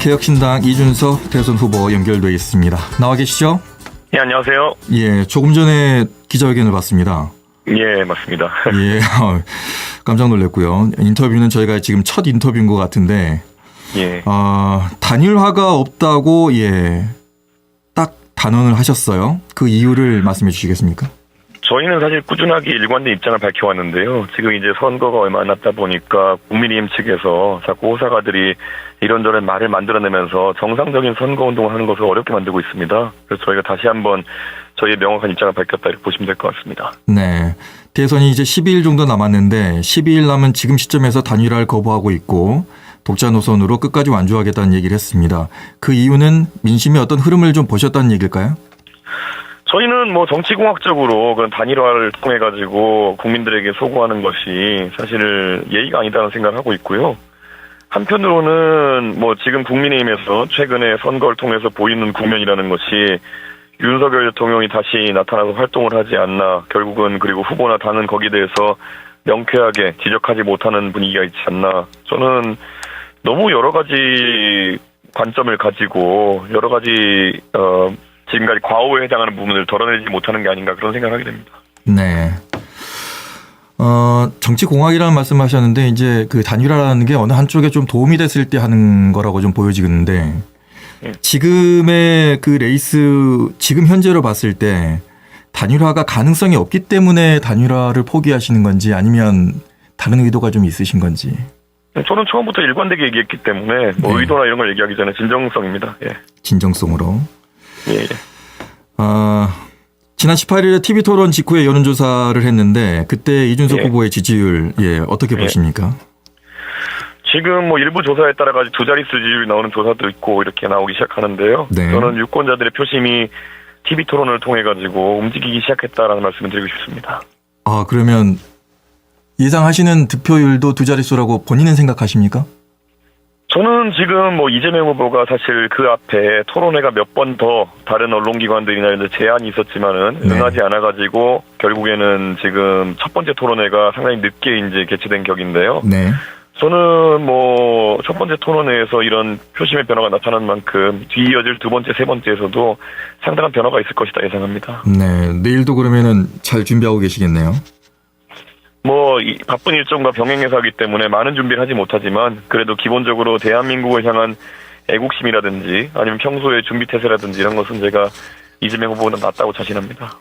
개혁신당 이준석 대선 후보 연결돼 있습니다. 나와 계시죠? 예, 안녕하세요. 예, 조금 전에 기자회견을 봤습니다. 예, 맞습니다. 예, 깜짝 놀랐고요. 인터뷰는 저희가 지금 첫 인터뷰인 것 같은데, 예. 단일화가 없다고, 딱 단언을 하셨어요. 그 이유를 말씀해 주시겠습니까? 저희는 사실 꾸준하게 일관된 입장을 밝혀왔는데요. 지금 이제 선거가 얼마 안 남다 보니까 국민의힘 측에서 자꾸 호사가들이 이런저런 말을 만들어내면서 정상적인 선거운동을 하는 것을 어렵게 만들고 있습니다. 그래서 저희가 다시 한번 저희의 명확한 입장을 밝혔다 이렇게 보시면 될 것 같습니다. 네. 대선이 이제 12일 정도 남았는데 12일 남은 지금 시점에서 단일화를 거부하고 있고 독자 노선으로 끝까지 완주하겠다는 얘기를 했습니다. 그 이유는 민심의 어떤 흐름을 좀 보셨다는 얘기일까요? 저희는 뭐 정치공학적으로 그런 단일화를 통해 가지고 국민들에게 소구하는 것이 사실 예의가 아니다는 생각을 하고 있고요. 한편으로는 뭐 지금 국민의힘에서 최근에 선거를 통해서 보이는 국면이라는 것이 윤석열 대통령이 다시 나타나서 활동을 하지 않나, 결국은 그리고 후보나 당은 거기에 대해서 명쾌하게 지적하지 못하는 분위기가 있지 않나. 저는 너무 여러 가지 관점을 가지고 여러 가지 지금까지 과오에 해당하는 부분을 덜어내지 못하는 게 아닌가 그런 생각을 하게 됩니다. 네. 정치공학이라는 말씀하셨는데 이제 그 단일화라는 게 어느 한쪽에 좀 도움이 됐을 때 하는 거라고 좀 보여지는데 지금의 그 레이스 지금 현재로 봤을 때 단일화가 가능성이 없기 때문에 단일화를 포기하시는 건지 아니면 다른 의도가 좀 있으신 건지. 저는 처음부터 일관되게 얘기했기 때문에 뭐 의도나 이런 걸 얘기하기 전에 진정성입니다. 예. 진정성으로. 예. 지난 18일에 TV토론 직후에 여론조사를 했는데 그때 이준석 후보의 지지율 어떻게 보십니까? 지금 뭐 일부 조사에 따라 가지고 두 자릿수 지지율이 나오는 조사도 있고 이렇게 나오기 시작하는데요. 네. 저는 유권자들의 표심이 TV토론을 통해 가지고 움직이기 시작했다라는 말씀을 드리고 싶습니다. 그러면 예상하시는 득표율도 두 자릿수라고 본인은 생각하십니까? 저는 지금 뭐 이재명 후보가 사실 그 앞에 토론회가 몇 번 더 다른 언론기관들이나 이런 데 제한이 있었지만은 응하지 않아가지고 결국에는 지금 첫 번째 토론회가 상당히 늦게 이제 개최된 격인데요. 네. 저는 뭐 첫 번째 토론회에서 이런 표심의 변화가 나타난 만큼 뒤이어질 두 번째, 세 번째에서도 상당한 변화가 있을 것이다 예상합니다. 네. 내일도 그러면은 잘 준비하고 계시겠네요. 뭐 바쁜 일정과 병행해서 하기 때문에 많은 준비를 하지 못하지만 그래도 기본적으로 대한민국을 향한 애국심이라든지 아니면 평소의 준비 태세라든지 이런 것은 제가 이재명 후보보다 낫다고 자신합니다.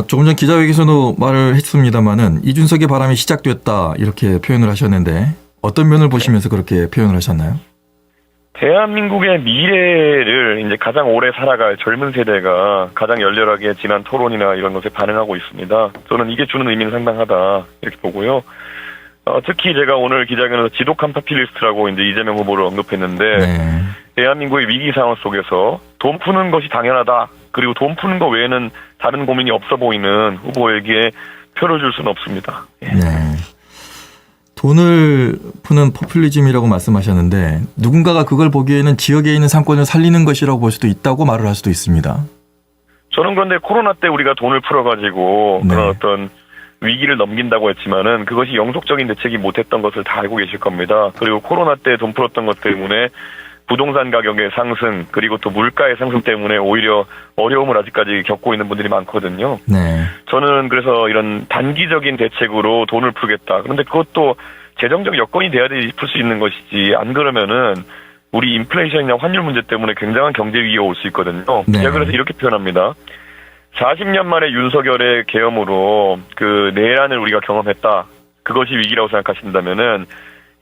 조금 전 기자회견에서도 말을 했습니다마는 이준석의 바람이 시작됐다 이렇게 표현을 하셨는데 어떤 면을 보시면서 그렇게 표현을 하셨나요? 대한민국의 미래를 이제 가장 오래 살아갈 젊은 세대가 가장 열렬하게 지난 토론이나 이런 것에 반응하고 있습니다. 저는 이게 주는 의미는 상당하다 이렇게 보고요. 특히 제가 오늘 기자회견에서 지독한 파퓰리스트라고 이제 이재명 후보를 언급했는데 네. 대한민국의 위기 상황 속에서 돈 푸는 것이 당연하다. 그리고 돈 푸는 것 외에는 다른 고민이 없어 보이는 후보에게 표를 줄 수는 없습니다. 예. 네. 돈을 푸는 포퓰리즘이라고 말씀하셨는데 누군가가 그걸 보기에는 지역에 있는 상권을 살리는 것이라고 볼 수도 있다고 말을 할 수도 있습니다. 저는 그런데 코로나 때 우리가 돈을 풀어가지고 네. 그런 어떤 위기를 넘긴다고 했지만은 그것이 영속적인 대책이 못했던 것을 다 알고 계실 겁니다. 그리고 코로나 때 돈 풀었던 것 때문에 부동산 가격의 상승 그리고 또 물가의 상승 때문에 오히려 어려움을 아직까지 겪고 있는 분들이 많거든요. 네. 저는 그래서 이런 단기적인 대책으로 돈을 풀겠다. 그런데 그것도 재정적 여건이 돼야지 풀 수 있는 것이지 안 그러면은 우리 인플레이션이나 환율 문제 때문에 굉장한 경제 위기가 올 수 있거든요. 네. 제가 그래서 이렇게 표현합니다. 40년 만에 윤석열의 계엄으로 그 내란을 우리가 경험했다. 그것이 위기라고 생각하신다면은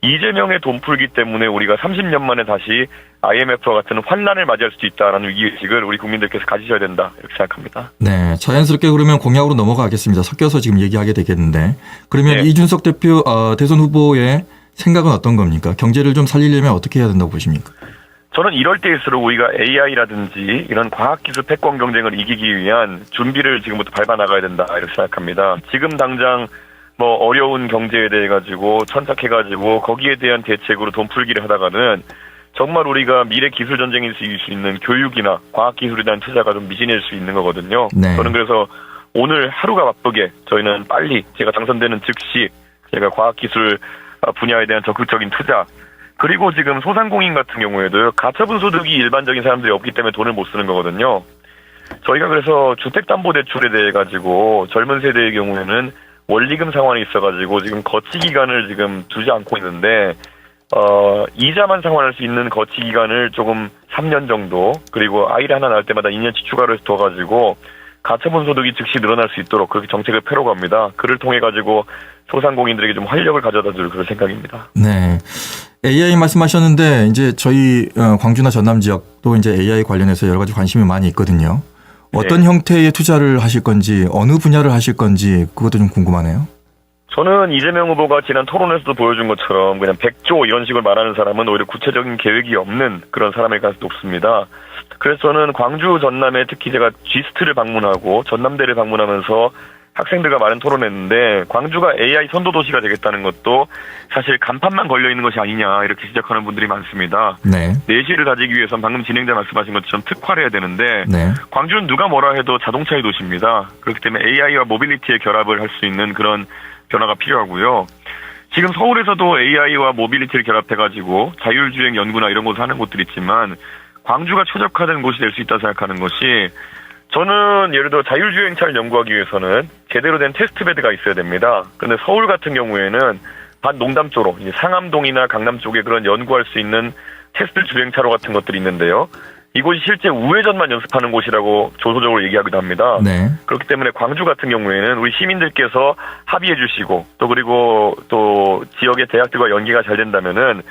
이재명의 돈 풀기 때문에 우리가 30년 만에 다시 IMF와 같은 환란을 맞이할 수도 있다라는 위기의식을 우리 국민들께서 가지셔야 된다 이렇게 생각합니다. 네, 자연스럽게 그러면 공약으로 넘어가겠습니다. 섞여서 지금 얘기하게 되겠는데 그러면 네. 이준석 대표 대선 후보의 생각은 어떤 겁니까? 경제를 좀 살리려면 어떻게 해야 된다고 보십니까? 저는 이럴 때일수록 우리가 AI라든지 이런 과학기술 패권 경쟁을 이기기 위한 준비를 지금부터 밟아 나가야 된다 이렇게 생각합니다. 지금 당장 뭐 어려운 경제에 대해 가지고 천착해가지고 거기에 대한 대책으로 돈 풀기를 하다가는 정말 우리가 미래 기술 전쟁일 수 있는 교육이나 과학기술에 대한 투자가 좀 미진해질 수 있는 거거든요. 네. 저는 그래서 오늘 하루가 바쁘게 저희는 빨리 제가 당선되는 즉시 제가 과학기술 분야에 대한 적극적인 투자 그리고 지금 소상공인 같은 경우에도 가처분 소득이 일반적인 사람들이 없기 때문에 돈을 못 쓰는 거거든요. 저희가 그래서 주택담보대출에 대해 가지고 젊은 세대의 경우에는 원리금 상환이 있어가지고 지금 거치 기간을 지금 두지 않고 있는데 이자만 상환할 수 있는 거치 기간을 조금 3년 정도, 그리고 아이를 하나 낳을 때마다 2년치 추가로 해서 둬가지고 가처분 소득이 즉시 늘어날 수 있도록 그렇게 정책을 펴려고 합니다. 그를 통해 가지고 소상공인들에게 좀 활력을 가져다 줄 그런 생각입니다. 네. AI 말씀하셨는데 이제 저희 광주나 전남 지역도 이제 AI 관련해서 여러 가지 관심이 많이 있거든요. 어떤 네. 형태의 투자를 하실 건지, 어느 분야를 하실 건지 그것도 좀 궁금하네요. 저는 이재명 후보가 지난 토론에서도 보여준 것처럼 그냥 100조 이런 식으로 말하는 사람은 오히려 구체적인 계획이 없는 그런 사람일 가능성이 높습니다. 그래서 저는 광주, 전남에 특히 제가 G스트를 방문하고 전남대를 방문하면서 학생들과 많은 토론했는데, 광주가 AI 선도 도시가 되겠다는 것도 사실 간판만 걸려 있는 것이 아니냐 이렇게 지적하는 분들이 많습니다. 네. 내실을 다지기 위해선 방금 진행자 말씀하신 것처럼 특화를 해야 되는데 네. 광주는 누가 뭐라 해도 자동차의 도시입니다. 그렇기 때문에 AI와 모빌리티의 결합을 할 수 있는 그런 변화가 필요하고요. 지금 서울에서도 AI와 모빌리티를 결합해가지고 자율주행 연구나 이런 곳을 하는 곳들이 있지만 광주가 최적화된 곳이 될 수 있다고 생각하는 것이, 저는 예를 들어 자율주행차를 연구하기 위해서는 제대로 된 테스트베드가 있어야 됩니다. 그런데 서울 같은 경우에는 반농담조로 상암동이나 강남 쪽에 그런 연구할 수 있는 테스트 주행차로 같은 것들이 있는데요. 이곳이 실제 우회전만 연습하는 곳이라고 조소적으로 얘기하기도 합니다. 네. 그렇기 때문에 광주 같은 경우에는 우리 시민들께서 합의해 주시고 그리고 또 지역의 대학들과 연계가 잘 된다면은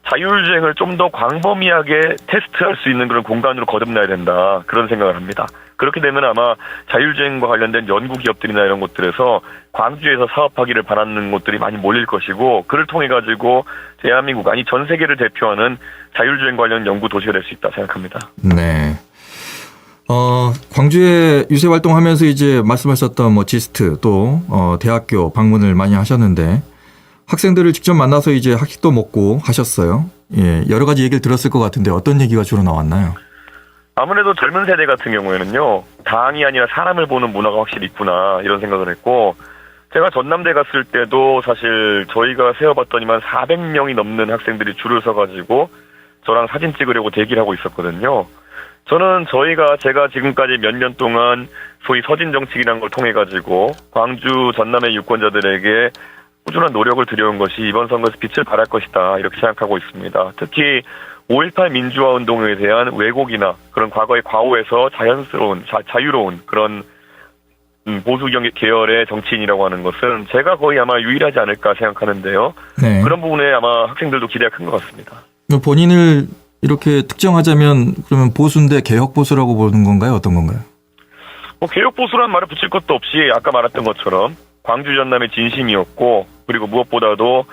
자율주행을 좀 더 광범위하게 테스트할 수 있는 그런 공간으로 거듭나야 된다, 그런 생각을 합니다. 그렇게 되면 아마 자율주행과 관련된 연구 기업들이나 이런 곳들에서 광주에서 사업하기를 바라는 곳들이 많이 몰릴 것이고, 그를 통해 가지고 대한민국, 아니 전 세계를 대표하는 자율주행 관련 연구 도시가 될 수 있다 생각합니다. 네. 광주에 유세 활동하면서 이제 말씀하셨던 뭐 지스트 또 대학교 방문을 많이 하셨는데 학생들을 직접 만나서 이제 학식도 먹고 하셨어요. 예, 여러 가지 얘기를 들었을 것 같은데 어떤 얘기가 주로 나왔나요? 아무래도 젊은 세대 같은 경우에는요, 당이 아니라 사람을 보는 문화가 확실히 있구나 이런 생각을 했고, 제가 전남대 갔을 때도 사실 저희가 세어봤더니만 400명이 넘는 학생들이 줄을 서가지고 저랑 사진 찍으려고 대기를 하고 있었거든요. 저는 제가 지금까지 몇 년 동안 소위 서진 정책이라는 걸 통해 가지고 광주 전남의 유권자들에게 꾸준한 노력을 들여온 것이 이번 선거에서 빛을 발할 것이다 이렇게 생각하고 있습니다. 특히 5.18 민주화 운동에 대한 왜곡이나 그런 과거의 과오에서 자유로운 그런 보수 계열의 정치인이라고 하는 것은 제가 거의 아마 유일하지 않을까 생각하는데요. 네. 그런 부분에 아마 학생들도 기대가 큰 것 같습니다. 본인을 이렇게 특정하자면 그러면 보수인데 개혁 보수라고 보는 건가요? 어떤 건가요? 개혁 보수라는 말을 붙일 것도 없이 아까 말했던 것처럼 광주 전남의 진심이었고, 그리고 무엇보다도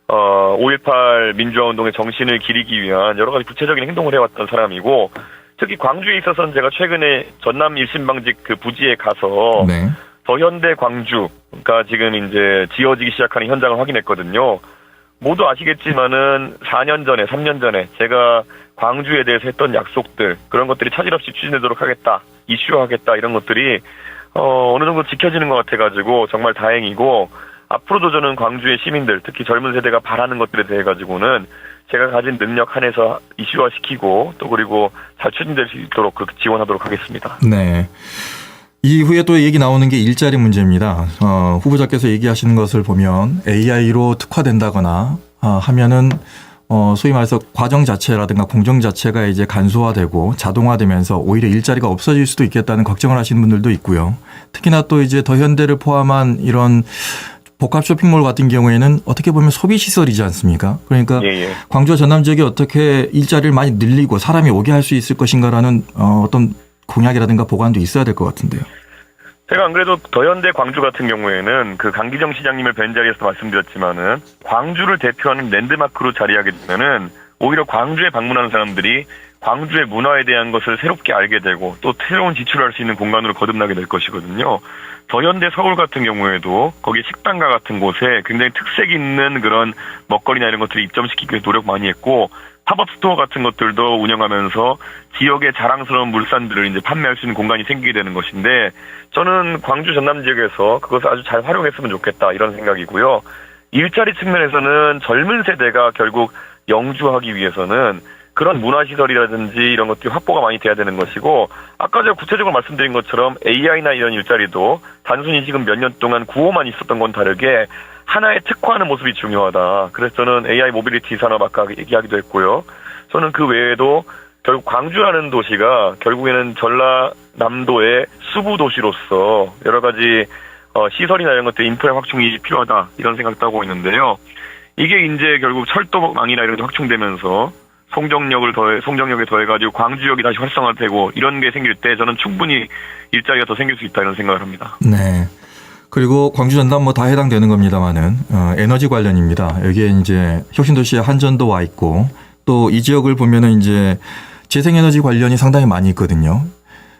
5.18 민주화 운동의 정신을 기리기 위한 여러 가지 구체적인 행동을 해왔던 사람이고, 특히 광주에 있어서는 제가 최근에 전남 일신방직 그 부지에 가서 네. 더현대 광주가 지금 이제 지어지기 시작하는 현장을 확인했거든요. 모두 아시겠지만은 4년 전에, 3년 전에 제가 광주에 대해서 했던 약속들, 그런 것들이 차질 없이 추진되도록 하겠다, 이슈화하겠다, 이런 것들이 어느 정도 지켜지는 것 같아가지고 정말 다행이고, 앞으로도 저는 광주의 시민들, 특히 젊은 세대가 바라는 것들에 대해 가지고는 제가 가진 능력 한해서 이슈화시키고 또 그리고 잘 추진될 수 있도록 그렇게 지원하도록 하겠습니다. 네. 이후에 또 얘기 나오는 게 일자리 문제입니다. 후보자께서 얘기하시는 것을 보면 AI로 특화된다거나 하면은 소위 말해서 과정 자체라든가 공정 자체가 이제 간소화되고 자동화되면서 오히려 일자리가 없어질 수도 있겠다는 걱정을 하시는 분들도 있고요. 특히나 또 이제 더현대를 포함한 이런 복합 쇼핑몰 같은 경우에는 어떻게 보면 소비 시설이지 않습니까? 그러니까 예. 광주와 전남 지역에 어떻게 일자리를 많이 늘리고 사람이 오게 할 수 있을 것인가라는 어떤 공약이라든가 보관도 있어야 될 것 같은데요. 제가 안 그래도 더현대 광주 같은 경우에는 그 강기정 시장님을 뵌 자리에서 말씀드렸지만은 광주를 대표하는 랜드마크로 자리하게 되면은 오히려 광주에 방문하는 사람들이 광주의 문화에 대한 것을 새롭게 알게 되고 또 새로운 지출을 할 수 있는 공간으로 거듭나게 될 것이거든요. 더현대 서울 같은 경우에도 거기 식당가 같은 곳에 굉장히 특색 있는 그런 먹거리나 이런 것들을 입점시키기 위해 노력 많이 했고, 팝업 스토어 같은 것들도 운영하면서 지역의 자랑스러운 물산들을 이제 판매할 수 있는 공간이 생기게 되는 것인데, 저는 광주 전남 지역에서 그것을 아주 잘 활용했으면 좋겠다 이런 생각이고요. 일자리 측면에서는 젊은 세대가 결국 영주하기 위해서는 그런 문화시설이라든지 이런 것들이 확보가 많이 돼야 되는 것이고, 아까 제가 구체적으로 말씀드린 것처럼 AI나 이런 일자리도 단순히 지금 몇 년 동안 구호만 있었던 건 다르게 하나에 특화하는 모습이 중요하다. 그래서 저는 AI 모빌리티 산업 아까 얘기하기도 했고요. 저는 그 외에도 결국 광주라는 도시가 결국에는 전라남도의 수부 도시로서 여러 가지 시설이나 이런 것들 인프라 확충이 필요하다, 이런 생각도 하고 있는데요. 이게 이제 결국 철도망이나 이런 게 확충되면서 송정역에 더해가지고 광주역이 다시 활성화되고 이런 게 생길 때 저는 충분히 일자리가 더 생길 수 있다, 이런 생각을 합니다. 네. 그리고 광주 전남 뭐 다 해당되는 겁니다만은 에너지 관련입니다. 여기에 이제 혁신도시에 한전도 와 있고, 또 이 지역을 보면은 이제 재생에너지 관련이 상당히 많이 있거든요.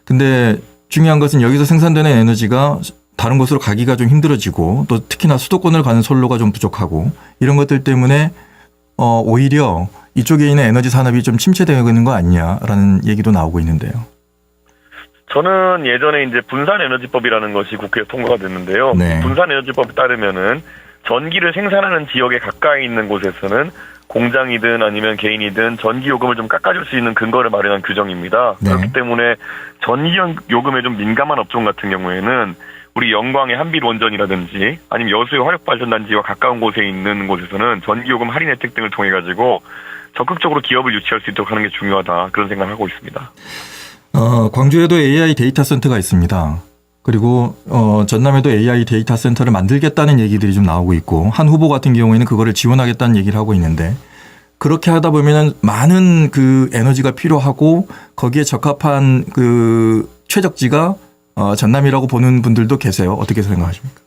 근데 중요한 것은 여기서 생산되는 에너지가 다른 곳으로 가기가 좀 힘들어지고, 또 특히나 수도권을 가는 선로가 좀 부족하고, 이런 것들 때문에 오히려 이쪽에 있는 에너지 산업이 좀 침체되고 있는 거 아니냐라는 얘기도 나오고 있는데요. 저는 예전에 이제 분산에너지법이라는 것이 국회에 통과가 됐는데요. 네. 분산에너지법에 따르면은 전기를 생산하는 지역에 가까이 있는 곳에서는 공장이든 아니면 개인이든 전기 요금을 좀 깎아줄 수 있는 근거를 마련한 규정입니다. 네. 그렇기 때문에 전기 요금에 좀 민감한 업종 같은 경우에는 우리 영광의 한빛원전이라든지 아니면 여수의 화력발전단지와 가까운 곳에 있는 곳에서는 전기 요금 할인 혜택 등을 통해 가지고 적극적으로 기업을 유치할 수 있도록 하는 게 중요하다, 그런 생각을 하고 있습니다. 광주에도 AI 데이터 센터가 있습니다. 그리고 전남에도 AI 데이터 센터를 만들겠다는 얘기들이 좀 나오고 있고, 한 후보 같은 경우에는 그거를 지원하겠다는 얘기를 하고 있는데, 그렇게 하다 보면은 많은 그 에너지가 필요하고 거기에 적합한 그 최적지가 전남이라고 보는 분들도 계세요. 어떻게 생각하십니까?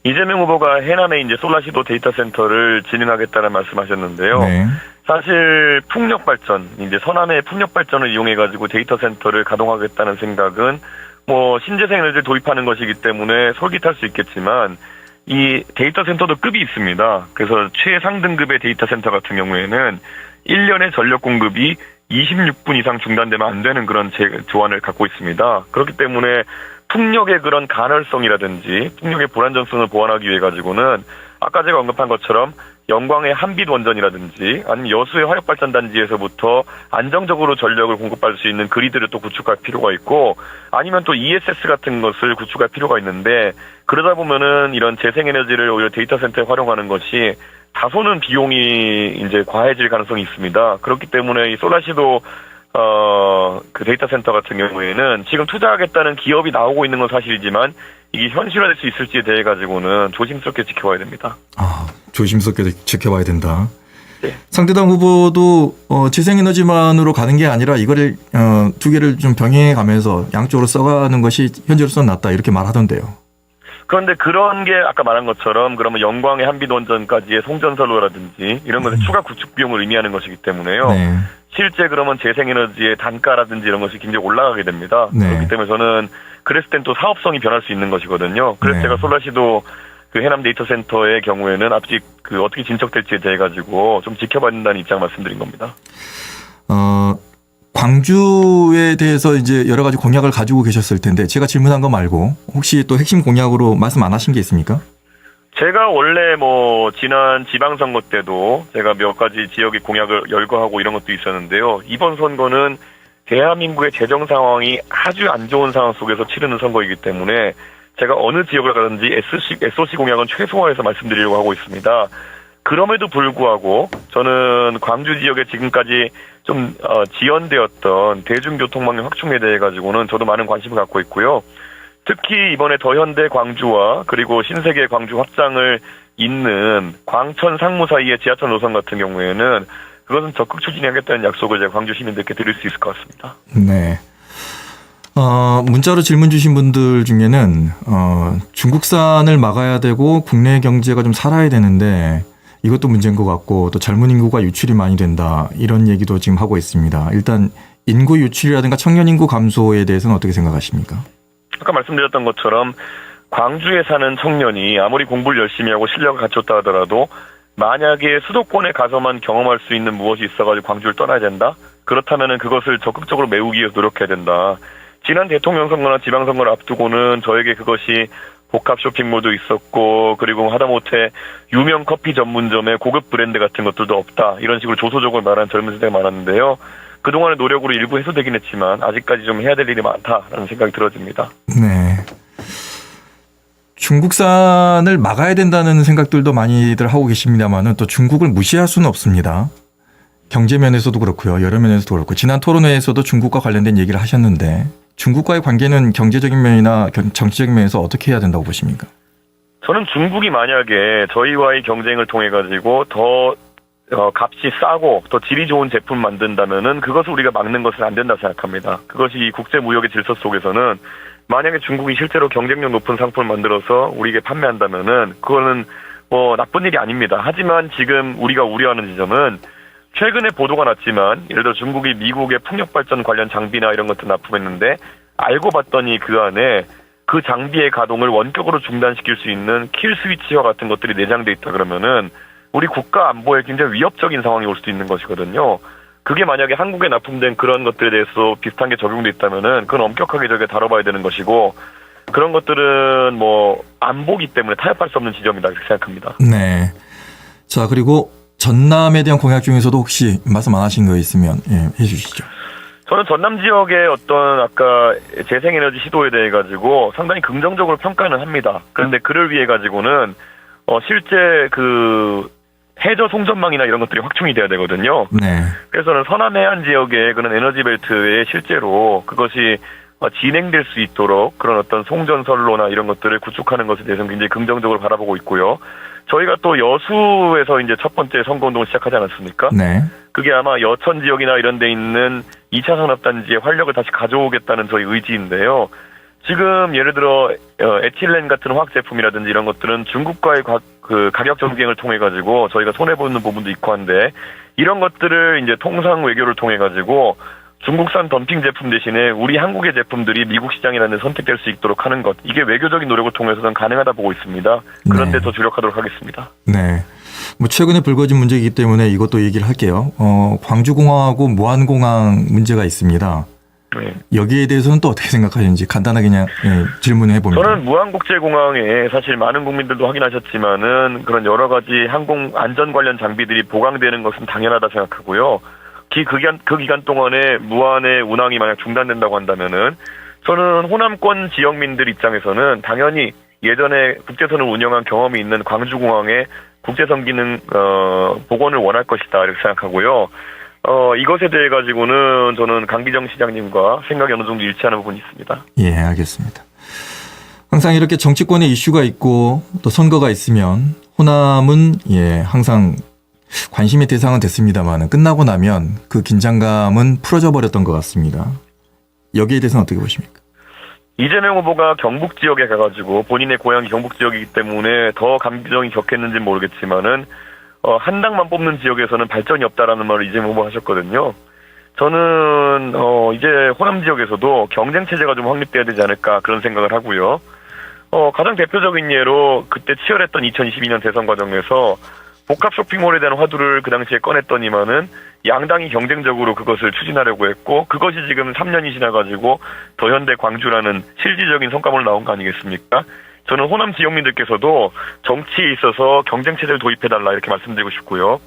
이재명 후보가 해남에 이제 솔라시도 데이터 센터를 진행하겠다는 말씀하셨는데요. 네. 사실 풍력 발전, 이제 서남의 풍력 발전을 이용해 가지고 데이터 센터를 가동하겠다는 생각은 뭐 신재생 에너지를 도입하는 것이기 때문에 솔깃할 수 있겠지만, 이 데이터 센터도 급이 있습니다. 그래서 최상등급의 데이터 센터 같은 경우에는 1년의 전력 공급이 26분 이상 중단되면 안 되는 그런 조안을 갖고 있습니다. 그렇기 때문에 풍력의 그런 간헐성이라든지 풍력의 불안정성을 보완하기 위해 가지고는 아까 제가 언급한 것처럼 영광의 한빛원전이라든지 아니면 여수의 화력발전단지에서부터 안정적으로 전력을 공급할 수 있는 그리드를 또 구축할 필요가 있고, 아니면 또 ESS 같은 것을 구축할 필요가 있는데, 그러다 보면은 이런 재생에너지를 오히려 데이터 센터에 활용하는 것이 다소는 비용이 이제 과해질 가능성이 있습니다. 그렇기 때문에 이 솔라시도 그 데이터 센터 같은 경우에는 지금 투자하겠다는 기업이 나오고 있는 건 사실이지만 이게 현실화될 수 있을지에 대해 가지고는 조심스럽게 지켜봐야 됩니다. 조심스럽게 지켜봐야 된다. 네. 상대당 후보도 재생에너지만으로 가는 게 아니라 이거를 두 개를 좀 병행해 가면서 양쪽으로 써가는 것이 현재로서는 낫다, 이렇게 말하던데요. 그런데 그런 게 아까 말한 것처럼 그러면 영광의 한빛원전까지의 송전선로라든지 이런 것의 추가 구축 비용을 의미하는 것이기 때문에요. 네. 실제 그러면 재생에너지의 단가라든지 이런 것이 굉장히 올라가게 됩니다. 네. 그렇기 때문에 저는 그랬을 땐 또 사업성이 변할 수 있는 것이거든요. 그래서 네. 제가 솔라시도 그 해남 데이터 센터의 경우에는 아직 그 어떻게 진척될지에 대해 가지고 좀 지켜봐야 된다는 입장 말씀드린 겁니다. 광주에 대해서 이제 여러 가지 공약을 가지고 계셨을 텐데, 제가 질문한 거 말고 혹시 또 핵심 공약으로 말씀 안 하신 게 있습니까? 제가 원래 뭐 지난 지방선거 때도 제가 몇 가지 지역의 공약을 열거하고 이런 것도 있었는데요. 이번 선거는 대한민국의 재정 상황이 아주 안 좋은 상황 속에서 치르는 선거이기 때문에 제가 어느 지역을 가든지 SOC 공약은 최소화해서 말씀드리려고 하고 있습니다. 그럼에도 불구하고 저는 광주 지역에 지금까지 좀 지연되었던 대중교통망의 확충에 대해 가지고는 저도 많은 관심을 갖고 있고요. 특히 이번에 더현대 광주와 그리고 신세계 광주 확장을 잇는 광천 상무 사이의 지하철 노선 같은 경우에는 그것은 적극 추진하겠다는 약속을 제가 광주 시민들께 드릴 수 있을 것 같습니다. 네. 문자로 질문 주신 분들 중에는 중국산을 막아야 되고 국내 경제가 좀 살아야 되는데 이것도 문제인 것 같고, 또 젊은 인구가 유출이 많이 된다, 이런 얘기도 지금 하고 있습니다. 일단 인구 유출이라든가 청년 인구 감소에 대해서는 어떻게 생각하십니까? 아까 말씀드렸던 것처럼 광주에 사는 청년이 아무리 공부를 열심히 하고 실력을 갖췄다 하더라도 만약에 수도권에 가서만 경험할 수 있는 무엇이 있어가지고 광주를 떠나야 된다? 그렇다면은 그것을 적극적으로 메우기 위해서 노력해야 된다. 지난 대통령 선거나 지방선거를 앞두고는 저에게 그것이 복합 쇼핑몰도 있었고, 그리고 하다못해 유명 커피 전문점의 고급 브랜드 같은 것들도 없다, 이런 식으로 조소적으로 말하는 젊은 세대가 많았는데요. 그동안의 노력으로 일부 해소되긴 했지만 아직까지 좀 해야 될 일이 많다라는 생각이 들어집니다. 네. 중국산을 막아야 된다는 생각들도 많이들 하고 계십니다만은 또 중국을 무시할 수는 없습니다. 경제 면에서도 그렇고요. 여러 면에서도 그렇고. 지난 토론회에서도 중국과 관련된 얘기를 하셨는데 중국과의 관계는 경제적인 면이나 정치적인 면에서 어떻게 해야 된다고 보십니까? 저는 중국이 만약에 저희와의 경쟁을 통해 가지고 더 값이 싸고 더 질이 좋은 제품 만든다면은 그것을 우리가 막는 것은 안 된다 생각합니다. 그것이 이 국제 무역의 질서 속에서는 만약에 중국이 실제로 경쟁력 높은 상품을 만들어서 우리에게 판매한다면은 그거는 뭐 나쁜 일이 아닙니다. 하지만 지금 우리가 우려하는 지점은 최근에 보도가 났지만 예를 들어 중국이 미국의 풍력 발전 관련 장비나 이런 것들 납품했는데 알고 봤더니 그 안에 그 장비의 가동을 원격으로 중단시킬 수 있는 킬 스위치와 같은 것들이 내장돼 있다 그러면은 우리 국가 안보에 굉장히 위협적인 상황이 올 수도 있는 것이거든요. 그게 만약에 한국에 납품된 그런 것들에 대해서 비슷한 게 적용돼 있다면은 그건 엄격하게 저게 다뤄봐야 되는 것이고, 그런 것들은 뭐 안보기 때문에 타협할 수 없는 지점이다 이렇게 생각합니다. 네. 자, 그리고 전남에 대한 공약 중에서도 혹시 말씀 안 하신 거 있으면 해주시죠. 저는 전남 지역의 어떤 아까 재생에너지 시도에 대해 가지고 상당히 긍정적으로 평가는 합니다. 그런데 그를 위해 가지고는 실제 그 해저 송전망이나 이런 것들이 확충이 돼야 되거든요. 네. 그래서 저는 서남 해안 지역의 그런 에너지 벨트에 실제로 그것이 진행될 수 있도록 그런 어떤 송전선로나 이런 것들을 구축하는 것에 대해서는 굉장히 긍정적으로 바라보고 있고요. 저희가 또 여수에서 이제 첫 번째 선거운동을 시작하지 않았습니까? 네. 그게 아마 여천 지역이나 이런 데 있는 2차 산업단지의 활력을 다시 가져오겠다는 저희 의지인데요. 지금 예를 들어 에틸렌 같은 화학 제품이라든지 이런 것들은 중국과의 가격 경쟁을 통해 가지고 저희가 손해 보는 부분도 있고 한데, 이런 것들을 이제 통상 외교를 통해 가지고 중국산 덤핑 제품 대신에 우리 한국의 제품들이 미국 시장이라는 데 선택될 수 있도록 하는 것, 이게 외교적인 노력을 통해서는 가능하다 보고 있습니다. 그런데 더 주력하도록 하겠습니다. 네. 뭐 최근에 불거진 문제이기 때문에 이것도 얘기를 할게요. 광주공항하고 무안공항 문제가 있습니다. 네. 여기에 대해서는 또 어떻게 생각하시는지 간단하게 그냥 질문을 해봅니다. 저는 무안국제공항에 사실 많은 국민들도 확인하셨지만은 그런 여러 가지 항공 안전 관련 장비들이 보강되는 것은 당연하다 생각하고요. 그 기간 동안에 무안의 운항이 만약 중단된다고 한다면은 저는 호남권 지역민들 입장에서는 당연히 예전에 국제선을 운영한 경험이 있는 광주공항에 국제선 기능 복원을 원할 것이다 이렇게 생각하고요. 이것에 대해 가지고는 저는 강기정 시장님과 생각이 어느 정도 일치하는 부분이 있습니다. 예, 알겠습니다. 항상 이렇게 정치권의 이슈가 있고 또 선거가 있으면 호남은 항상 관심의 대상은 됐습니다만 끝나고 나면 그 긴장감은 풀어져 버렸던 것 같습니다. 여기에 대해서는 어떻게 보십니까? 이재명 후보가 경북 지역에 가가지고 본인의 고향이 경북 지역이기 때문에 더 감정이 격했는지는 모르겠지만은 한 당만 뽑는 지역에서는 발전이 없다라는 말을 이재명 후보가 하셨거든요. 저는 이제 호남 지역에서도 경쟁 체제가 좀 확립돼야 되지 않을까 그런 생각을 하고요. 가장 대표적인 예로 그때 치열했던 2022년 대선 과정에서 복합 쇼핑몰에 대한 화두를 그 당시에 꺼냈더니만은 양당이 경쟁적으로 그것을 추진하려고 했고, 그것이 지금 3년이 지나가지고 더현대 광주라는 실질적인 성과물 나온 거 아니겠습니까? 저는 호남 지역민들께서도 정치에 있어서 경쟁 체제를 도입해달라 이렇게 말씀드리고 싶고요.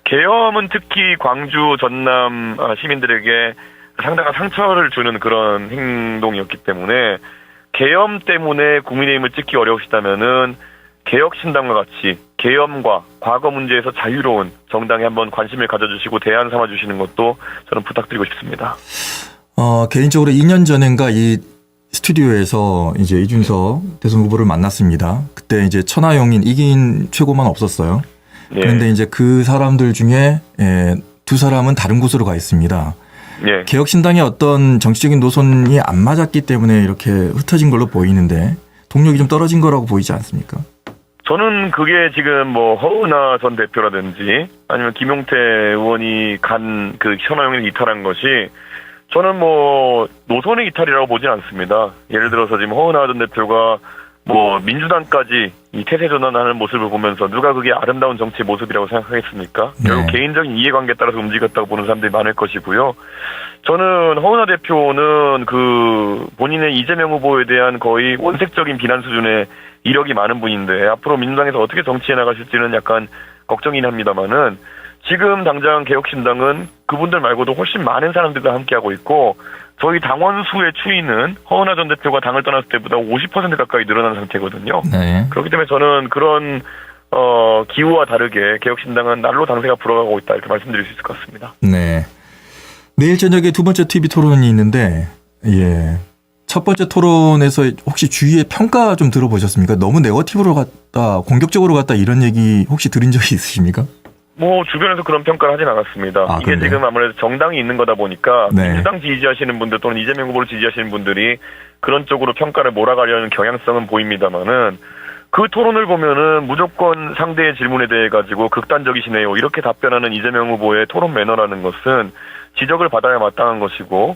계엄은 특히 광주, 전남 시민들에게 상당한 상처를 주는 그런 행동이었기 때문에 계엄 때문에 국민의힘을 찍기 어려우시다면은 개혁신당과 같이 계엄과 과거 문제에서 자유로운 정당에 한번 관심을 가져주시고 대안 삼아주시는 것도 저는 부탁드리고 싶습니다. 개인적으로 2년 전인가 이 스튜디오에서 이제 이준석 대선 후보를 만났습니다. 그때 이제 천하용인 이긴 최고만 없었어요. 예. 그런데 이제 그 사람들 중에 두 사람은 다른 곳으로 가 있습니다. 예. 개혁신당의 어떤 정치적인 노선이 안 맞았기 때문에 이렇게 흩어진 걸로 보이는데 동력이 좀 떨어진 거라고 보이지 않습니까? 저는 그게 지금 뭐 허은하 전 대표라든지 아니면 김용태 의원이 간 그 천하용인을 이탈한 것이 저는 뭐 노선의 이탈이라고 보진 않습니다. 예를 들어서 지금 허은하 전 대표가 뭐 민주당까지 이 태세 전환하는 모습을 보면서 누가 그게 아름다운 정치의 모습이라고 생각하겠습니까? 네. 결국 개인적인 이해관계에 따라서 움직였다고 보는 사람들이 많을 것이고요. 저는 허은하 대표는 그 본인의 이재명 후보에 대한 거의 원색적인 비난 수준의 이력이 많은 분인데 앞으로 민주당에서 어떻게 정치해 나가실지는 약간 걱정이긴 합니다만은 지금 당장 개혁신당은 그분들 말고도 훨씬 많은 사람들과 함께하고 있고 저희 당원 수의 추이는 허은하 전 대표가 당을 떠났을 때보다 50% 가까이 늘어난 상태거든요. 네. 그렇기 때문에 저는 그런 기후와 다르게 개혁신당은 날로 당세가 불어가고 있다 이렇게 말씀드릴 수 있을 것 같습니다. 네. 내일 저녁에 두 번째 TV 토론이 있는데, 예. 첫 번째 토론에서 혹시 주위의 평가 좀 들어보셨습니까? 너무 네거티브로 갔다, 공격적으로 갔다 이런 얘기 혹시 들은 적이 있으십니까? 뭐 주변에서 그런 평가를 하진 않았습니다. 아, 이게 그런가요? 지금 아무래도 정당이 있는 거다 보니까 네. 민주당 지지하시는 분들 또는 이재명 후보를 지지하시는 분들이 그런 쪽으로 평가를 몰아가려는 경향성은 보입니다만은 그 토론을 보면은 무조건 상대의 질문에 대해 가지고 극단적이시네요. 이렇게 답변하는 이재명 후보의 토론 매너라는 것은 지적을 받아야 마땅한 것이고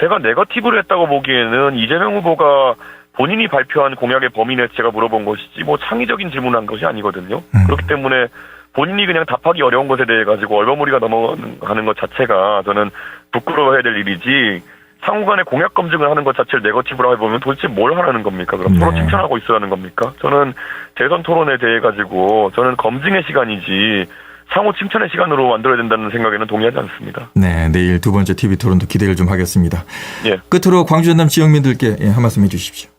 제가 네거티브를 했다고 보기에는 이재명 후보가 본인이 발표한 공약의 범위 내에 제가 물어본 것이지 뭐 창의적인 질문을 한 것이 아니거든요. 그렇기 때문에 본인이 그냥 답하기 어려운 것에 대해 가지고 얼버무리가 넘어가는 것 자체가 저는 부끄러워해야 될 일이지 상호간에 공약 검증을 하는 것 자체를 네거티브라고 해보면 도대체 뭘 하라는 겁니까? 그럼 서로 네. 칭찬하고 있어야 하는 겁니까? 저는 대선 토론에 대해 가지고 저는 검증의 시간이지 상호 칭찬의 시간으로 만들어야 된다는 생각에는 동의하지 않습니다. 네. 내일 두 번째 TV 토론도 기대를 좀 하겠습니다. 예. 끝으로 광주 전남 지역민들께 한 말씀 해 주십시오.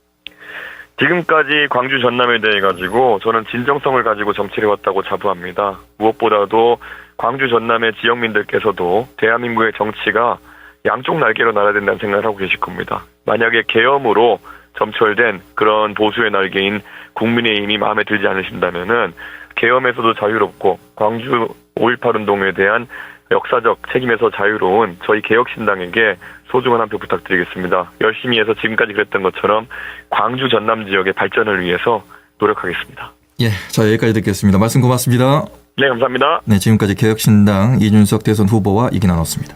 지금까지 광주 전남에 대해 가지고 저는 진정성을 가지고 정치를 해왔다고 자부합니다. 무엇보다도 광주 전남의 지역민들께서도 대한민국의 정치가 양쪽 날개로 날아야 된다는 생각을 하고 계실 겁니다. 만약에 계엄으로 점철된 그런 보수의 날개인 국민의힘이 마음에 들지 않으신다면은 계엄에서도 자유롭고 광주 5.18 운동에 대한 역사적 책임에서 자유로운 저희 개혁신당에게 소중한 한 표 부탁드리겠습니다. 열심히 해서 지금까지 그랬던 것처럼 광주 전남 지역의 발전을 위해서 노력하겠습니다. 예. 자, 여기까지 듣겠습니다. 말씀 고맙습니다. 네, 감사합니다. 네. 지금까지 개혁신당 이준석 대선 후보와 얘기 나눴습니다.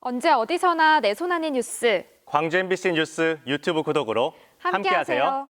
언제 어디서나 내 손 안의 뉴스 광주 MBC 뉴스 유튜브 구독으로 함께하세요.